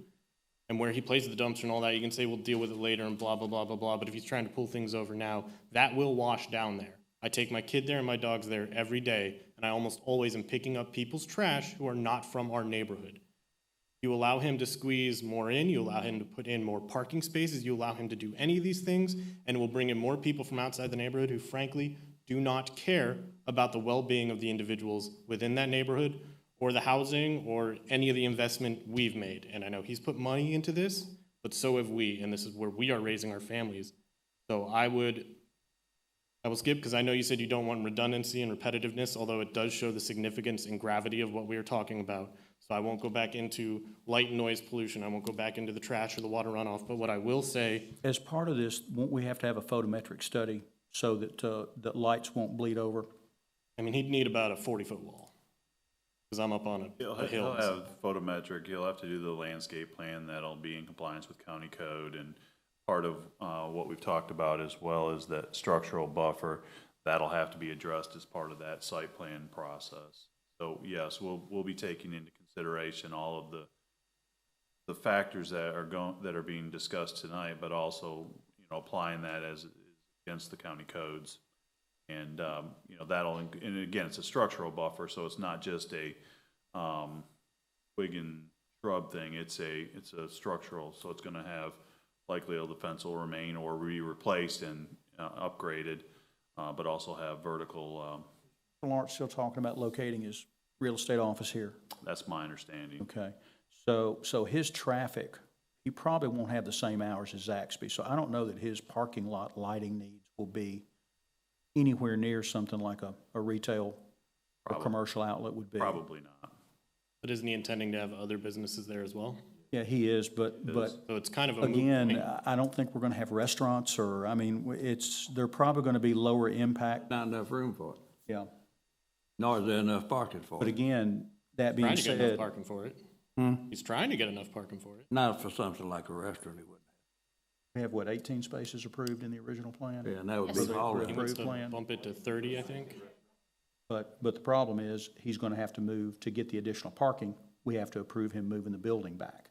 and where he places the dumpster and all that, you can say we'll deal with it later and blah, blah, blah, blah, blah, but if he's trying to pull things over now, that will wash down there. I take my kid there and my dogs there every day, and I almost always am picking up people's trash who are not from our neighborhood. You allow him to squeeze more in, you allow him to put in more parking spaces, you allow him to do any of these things, and it will bring in more people from outside the neighborhood who frankly do not care about the well-being of the individuals within that neighborhood or the housing or any of the investment we've made. And I know he's put money into this, but so have we, and this is where we are raising our families. So I will skip, because I know you said you don't want redundancy and repetitiveness, although it does show the significance and gravity of what we are talking about. So I won't go back into light and noise pollution. I won't go back into the trash or the water runoff. But what I will say, As part of this, won't we have to have a photometric study so that, that lights won't bleed over? I mean, he'd need about a 40-foot wall, because I'm up on He'll a hill. have photometric, he'll have to do the landscape plan, that'll be in compliance with county code, and part of what we've talked about as well is that structural buffer, that'll have to be addressed as part of that site plan process. So yes, we'll be taking into consideration all of the factors that are being discussed tonight, but also, you know, applying that as against the county codes. And, you know, and again, it's a structural buffer, so it's not just a twig and shrub thing, it's a structural, so it's gonna have, likely the fence will remain or be replaced and upgraded, but also have vertical. Lawrence still talking about locating his real estate office here. That's my understanding. Okay, so his traffic, he probably won't have the same hours as Zaxby, so I don't know that his parking lot lighting needs will be anywhere near something like a retail or commercial outlet would be. Probably not. But isn't he intending to have other businesses there as well? Yeah, he is, but So it's kind of a moot again, point. I don't think we're gonna have restaurants or, I mean, they're probably gonna be lower impact, Not enough room for it, yeah. nor is there enough parking for But it. again, that being Trying to get enough said, parking for it. He's trying to get enough parking for it. Not for something like a restaurant, it wouldn't. we have, what, 18 spaces approved in the original plan? Yeah, and that would Yes. be all of He it. wants Approved to plan. bump it to 30, I think. But the problem is, he's gonna have to move, to get the additional parking, we have to approve him moving the building back.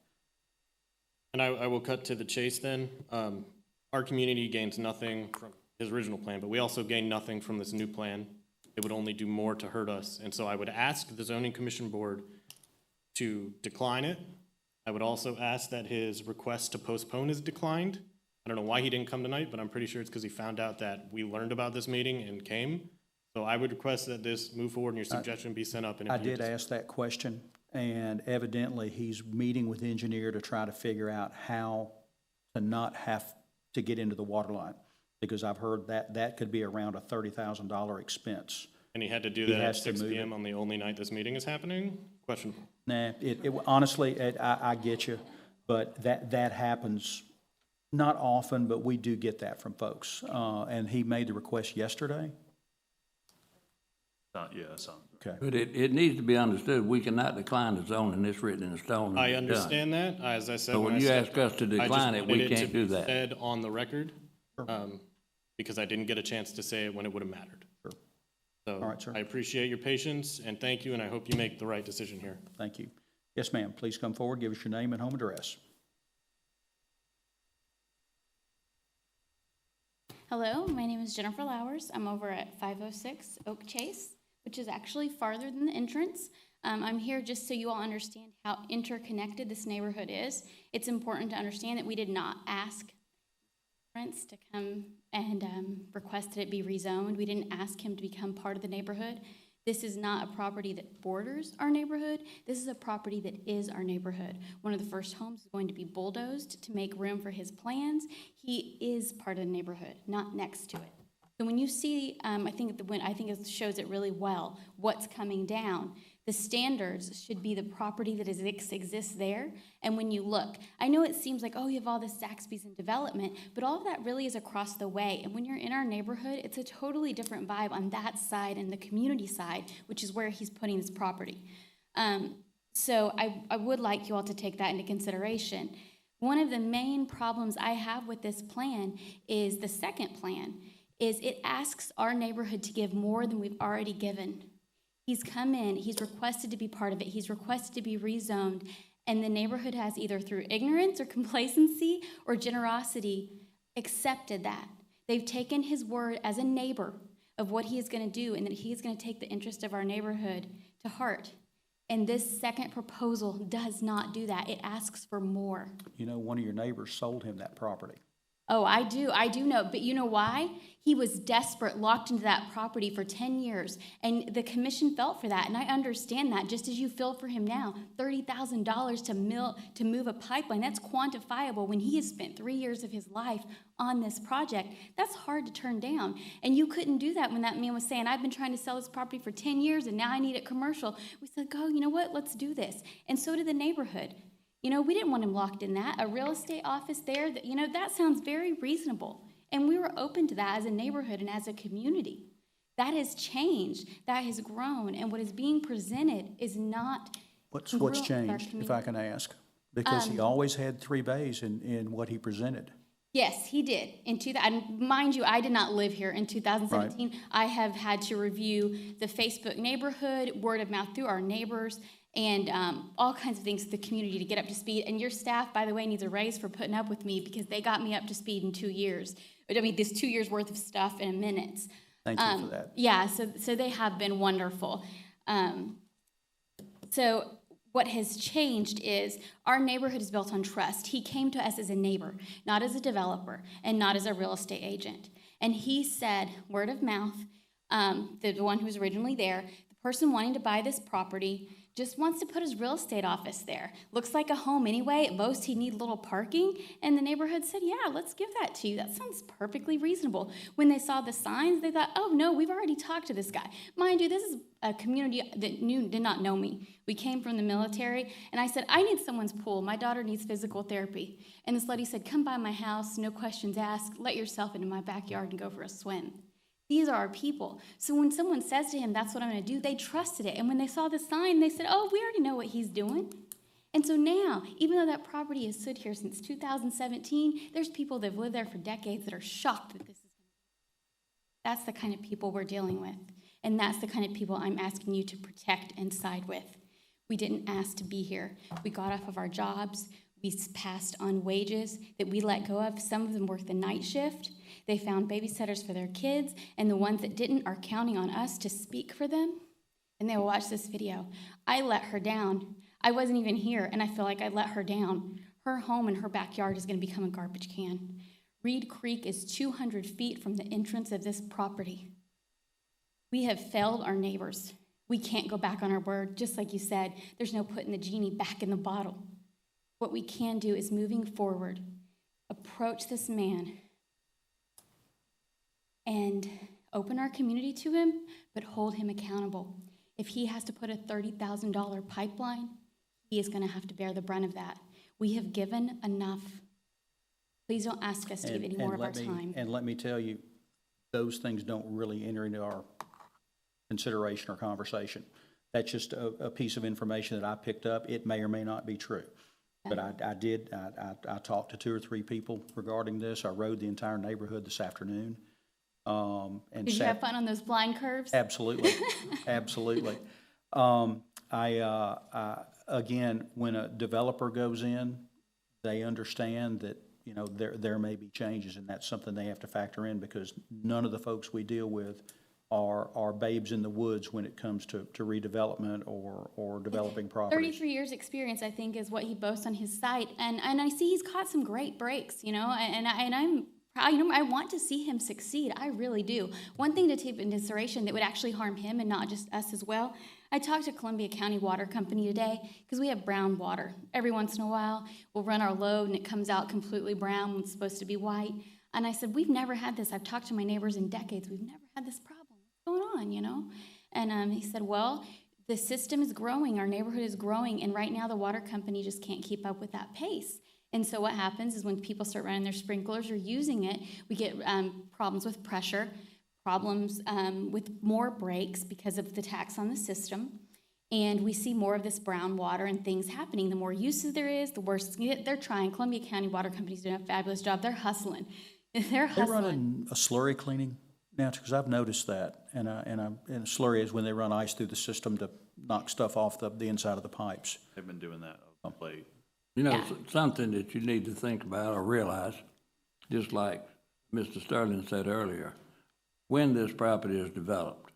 And I will cut to the chase then. Our community gains nothing from his original plan, but we also gain nothing from this new plan. It would only do more to hurt us. And so I would ask the zoning commission board to decline it. I would also ask that his request to postpone is declined. I don't know why he didn't come tonight, but I'm pretty sure it's because he found out that we learned about this meeting and came. So I would request that this move forward and your suggestion be sent up. And if I you did just- ask that question, and evidently, he's meeting with the engineer to try to figure out how to not have to get into the water line, because I've heard that could be around a $30,000 expense. And he had to do He that at has to 6 move PM on the only night this meeting is happening? Questionable. Nah, honestly, I get you, but that happens not often, but we do get that from folks. And he made the request yesterday? Yeah, sounds. Okay. But it needs to be understood, we cannot decline the zoning, it's written in stone. and I it's done. understand that, as I said. So when I you said- ask us to I just decline it, we wanted can't to do be that. said on the record, because I didn't get a chance to say it when it would have mattered. So All right, sir. I appreciate your patience, and thank you, and I hope you make the right decision here. Thank you. Yes, ma'am, please come forward, give us your name and home address. Hello, my name is Jennifer Lowers. I'm over at 506 Oak Chase, which is actually farther than the entrance. I'm here just so you all understand how interconnected this neighborhood is. It's important to understand that we did not ask Prince to come and request that it be rezoned. We didn't ask him to become part of the neighborhood. This is not a property that borders our neighborhood. This is a property that is our neighborhood. One of the first homes is going to be bulldozed to make room for his plans. He is part of the neighborhood, not next to it. So when you see, I think it shows it really well, what's coming down. The standards should be the property that exists there. And when you look, I know it seems like, oh, you have all this Zaxby's in development, but all of that really is across the way. And when you're in our neighborhood, it's a totally different vibe on that side and the community side, which is where he's putting his property. So I would like you all to take that into consideration. One of the main problems I have with this plan is the second plan, is it asks our neighborhood to give more than we've already given. He's come in, he's requested to be part of it, he's requested to be rezoned, and the neighborhood has either through ignorance or complacency or generosity accepted that. They've taken his word as a neighbor of what he is going to do and that he is going to take the interest of our neighborhood to heart. And this second proposal does not do that. It asks for more. You know, one of your neighbors sold him that property. Oh, I do know, but you know why? He was desperate, locked into that property for 10 years, and the commission felt for that, and I understand that, just as you feel for him now. $30,000 to move a pipeline, that's quantifiable when he has spent 3 years of his life on this project. That's hard to turn down, and you couldn't do that when that man was saying, I've been trying to sell this property for 10 years, and now I need it commercial. We said, go, you know what, let's do this, and so did the neighborhood. You know, we didn't want him locked in that. A real estate office there, you know, that sounds very reasonable. And we were open to that as a neighborhood and as a community. That has changed. That has grown. And what is being presented is not What's congruent with our changed, if community. I can ask? Because he always had 3 bays in what he presented. Yes, he did. Mind you, I did not live here in 2017. Right. I have had to review the Facebook neighborhood, word of mouth through our neighbors, and all kinds of things to the community to get up to speed. And your staff, by the way, needs a raise for putting up with me because they got me up to speed in 2 years. I mean, this 2 years worth of stuff in a minute. Thank you for that. Yeah, so they have been wonderful. So what has changed is our neighborhood is built on trust. He came to us as a neighbor, not as a developer, and not as a real estate agent. And he said, word of mouth, the one who was originally there, the person wanting to buy this property just wants to put his real estate office there. Looks like a home anyway. At most, he'd need a little parking. And the neighborhood said, yeah, let's give that to you. That sounds perfectly reasonable. When they saw the signs, they thought, oh, no, we've already talked to this guy. Mind you, this is a community that did not know me. We came from the military, and I said, I need someone's pool. My daughter needs physical therapy. And this lady said, come by my house, no questions asked. Let yourself into my backyard and go for a swim. These are our people. So when someone says to him, that's what I'm going to do, they trusted it. And when they saw the sign, they said, oh, we already know what he's doing. And so now, even though that property has stood here since 2017, there's people that have lived there for decades that are shocked that this is going to. That's the kind of people we're dealing with. And that's the kind of people I'm asking you to protect and side with. We didn't ask to be here. We got off of our jobs. We passed on wages that we let go of. Some of them worked the night shift. They found babysitters for their kids, and the ones that didn't are counting on us to speak for them, and they will watch this video. I let her down. I wasn't even here, and I feel like I let her down. Her home and her backyard is going to become a garbage can. Reed Creek is 200 feet from the entrance of this property. We have failed our neighbors. We can't go back on our word. Just like you said, there's no putting the genie back in the bottle. What we can do is moving forward, approach this man and open our community to him, but hold him accountable. If he has to put a $30,000 pipeline, he is going to have to bear the brunt of that. We have given enough. Please don't ask us to give any more of our time. And let me tell you, those things don't really enter into our consideration or conversation. That's just a piece of information that I picked up. It may or may not be true. But I talked to 2 or 3 people regarding this. I rode the entire neighborhood this afternoon. Did you have fun on those blind curves? Absolutely, absolutely. Again, when a developer goes in, they understand that, you know, there may be changes, and that's something they have to factor in, because none of the folks we deal with are babes in the woods when it comes to redevelopment or developing properties. 33 years experience, I think, is what he boasts on his site, and I see he's caught some great breaks, you know, and I'm proud. You know, I want to see him succeed. I really do. One thing to take into consideration that would actually harm him and not just us as well. I talked to Columbia County Water Company today because we have brown water. Every once in a while, we'll run our load and it comes out completely brown when it's supposed to be white. And I said, we've never had this. I've talked to my neighbors in decades. We've never had this problem. What's going on, you know? And he said, well, the system is growing. Our neighborhood is growing. And right now, the water company just can't keep up with that pace. And so what happens is when people start running their sprinklers or using it, we get problems with pressure, problems with more breaks because of the tax on the system. And we see more of this brown water and things happening. The more uses there is, the worse they're trying. Columbia County Water Company's doing a fabulous job. They're hustling. They're running a slurry cleaning now, because I've noticed that. And slurry is when they run ice through the system to knock stuff off the inside of the pipes. They've been doing that of late. You know, something that you need to think about or realize, just like Mr. Sterling said earlier, when this property is developed,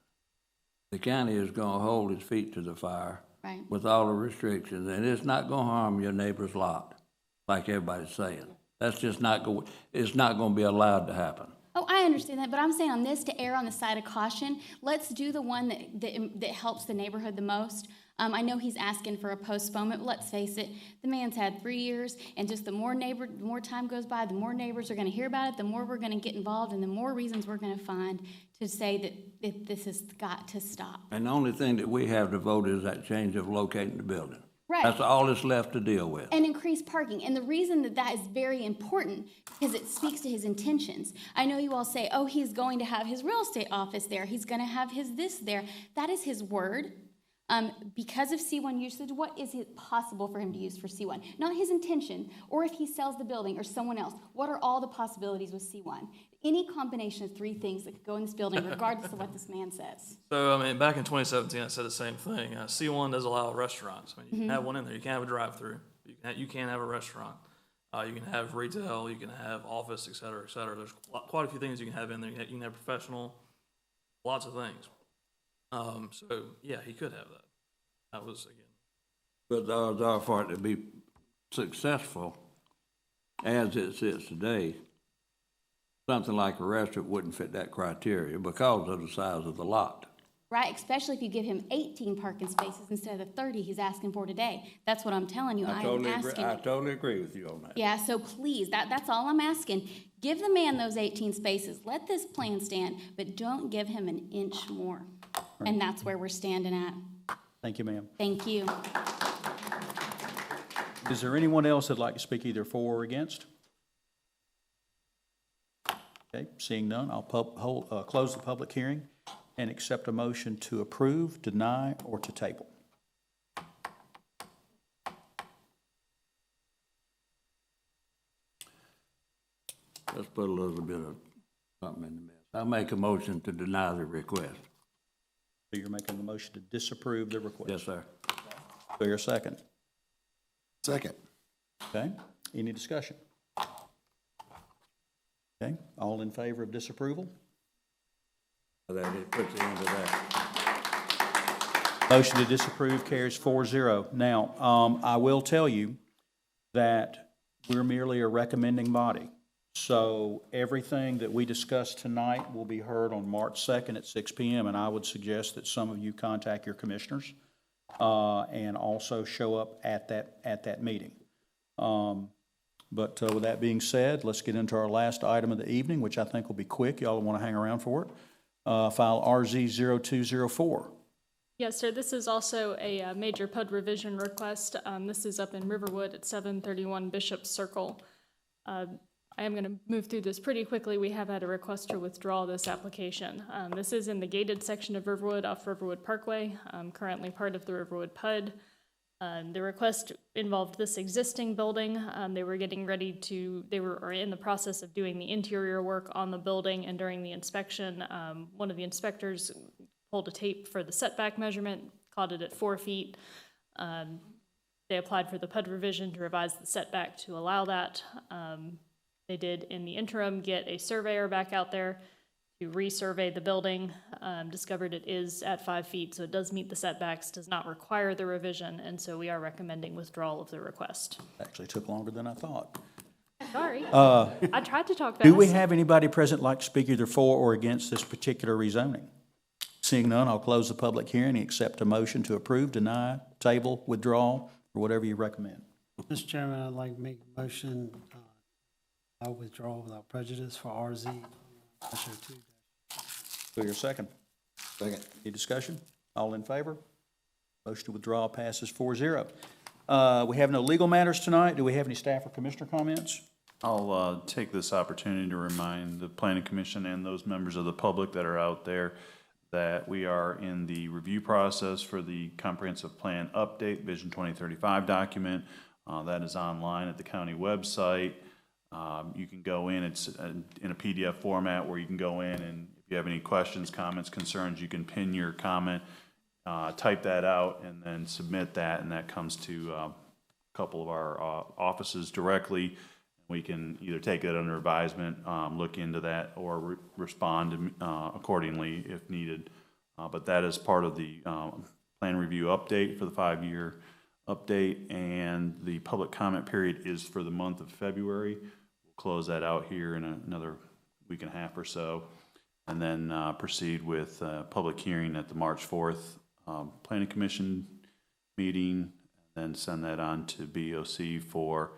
the county is going to hold its feet to the fire Right. with all the restrictions, and it's not gonna harm your neighbor's lot, like everybody's saying. That's just not it's not gonna be allowed to happen. Oh, I understand that, but I'm saying on this, to err on the side of caution, let's do the one that helps the neighborhood the most. I know he's asking for a postponement, but let's face it, the man's had 3 years, and just the more time goes by, the more neighbors are gonna hear about it, the more we're gonna get involved, and the more reasons we're gonna find to say that this has got to stop. And the only thing that we have to vote is that change of locating the building. Right. That's all that's left to deal with. And increase parking. And the reason that is very important, because it speaks to his intentions. I know you all say, oh, he's going to have his real estate office there, he's gonna have his this there. That is his word. Because of C1 usage, what is it possible for him to use for C1? Not his intention, or if he sells the building or someone else. What are all the possibilities with C1? Any combination of 3 things that could go in this building, regardless of what this man says. So, I mean, back in 2017, I said the same thing. C1 does allow restaurants. I mean, you can have one in there. You can have a drive-through. You can have a restaurant. You can have retail. You can have office, et cetera, et cetera. There's quite a few things you can have in there. You can have professional, lots of things. So, yeah, he could have that. That was, again. But the odds are for it to be successful, as it sits today, something like a restaurant wouldn't fit that criteria because of the size of the lot. Right, especially if you give him 18 parking spaces instead of the 30 he's asking for today. That's what I'm telling you. I totally agree with you on that. Yeah, so please, that's all I'm asking. Give the man those 18 spaces. Let this plan stand, but don't give him an inch more. And that's where we're standing at. Thank you, ma'am. Thank you. Is there anyone else that'd like to speak either for or against? Okay, seeing none, I'll close the public hearing and accept a motion to approve, deny, or to table. Let's put a little bit of something in the mix. I'll make a motion to deny the request. So you're making the motion to disapprove the request? Yes, sir. So your second? Second. Okay, any discussion? Okay, all in favor of disapproval? That it puts the end of that. Motion to disapprove carries 4-0. Now, I will tell you that we're merely a recommending body. So everything that we discuss tonight will be heard on March 2nd at 6 p.m. And I would suggest that some of you contact your commissioners and also show up at that meeting. But with that being said, let's get into our last item of the evening, which I think will be quick. Y'all want to hang around for it. File RZ0204. Yes, sir. This is also a major PUD revision request. This is up in Riverwood at 731 Bishop Circle. I am going to move through this pretty quickly. We have had a request to withdraw this application. This is in the gated section of Riverwood off Riverwood Parkway, currently part of the Riverwood PUD. The request involved this existing building. They were in the process of doing the interior work on the building, and during the inspection, one of the inspectors pulled a tape for the setback measurement, caught it at 4 feet. They applied for the PUD revision to revise the setback to allow that. They did, in the interim, get a surveyor back out there to resurvey the building, discovered it is at 5 feet, so it does meet the setbacks, does not require the revision, and so we are recommending withdrawal of the request. Actually took longer than I thought. Sorry, I tried to talk fast. Do we have anybody present like to speak either for or against this particular rezoning? Seeing none, I'll close the public hearing and accept a motion to approve, deny, table, withdraw, or whatever you recommend. Mr. Chairman, I'd like to make a motion, I'll withdraw without prejudice for RZ. So your second. Second. Any discussion? All in favor? Motion to withdraw passes 4-0. We have no legal matters tonight. Do we have any staff or commissioner comments? I'll take this opportunity to remind the Planning Commission and those members of the public that are out there that we are in the review process for the Comprehensive Plan Update Vision 2035 document. That is online at the county website. You can go in, it's in a PDF format where you can go in, and if you have any questions, comments, concerns, you can pin your comment, type that out, and then submit that, and that comes to a couple of our offices directly. We can either take it under advisement, look into that, or respond accordingly if needed. But that is part of the plan review update for the 5-year update, and the public comment period is for the month of February. We'll close that out here in another week and a half or so, and then proceed with public hearing at the March 4th Planning Commission meeting, and then send that on to BOC for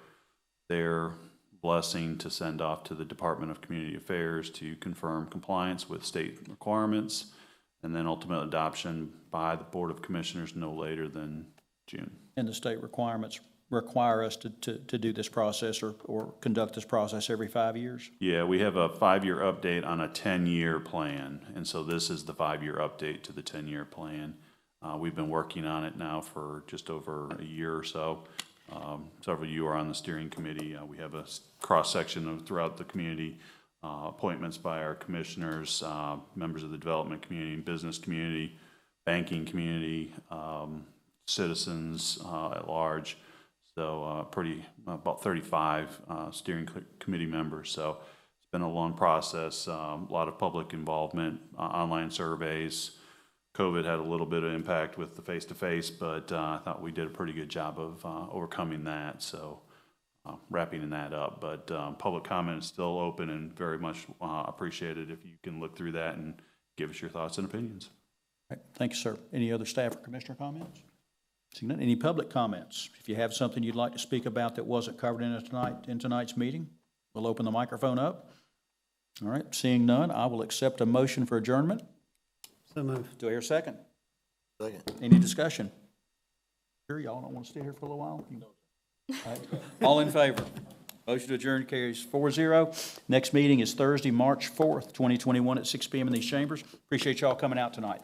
their blessing to send off to the Department of Community Affairs to confirm compliance with state requirements, and then ultimate adoption by the Board of Commissioners no later than June. And the state requirements require us to do this process or conduct this process every 5 years? Yeah, we have a 5-year update on a 10-year plan, and so this is the 5-year update to the 10-year plan. We've been working on it now for just over a year or so. Several of you are on the steering committee. We have a cross-section of throughout the community, appointments by our commissioners, members of the development community, business community, banking community, citizens at large. So about 35 steering committee members. So it's been a long process, a lot of public involvement, online surveys. COVID had a little bit of impact with the face-to-face, but I thought we did a pretty good job of overcoming that, so wrapping that up. But public comment is still open and very much appreciated if you can look through that and give us your thoughts and opinions. All right, thank you, sir. Any other staff or commissioner comments? Seeing none, any public comments? If you have something you'd like to speak about that wasn't covered in tonight's meeting, we'll open the microphone up. All right, seeing none, I will accept a motion for adjournment. So moved. Do I hear a second? Second. Any discussion? Sure, y'all don't want to stay here for a little while? All right. All in favor? Motion to adjourn carries 4-0. Next meeting is Thursday, March 4th, 2021 at 6 p.m. in these chambers. Appreciate y'all coming out tonight.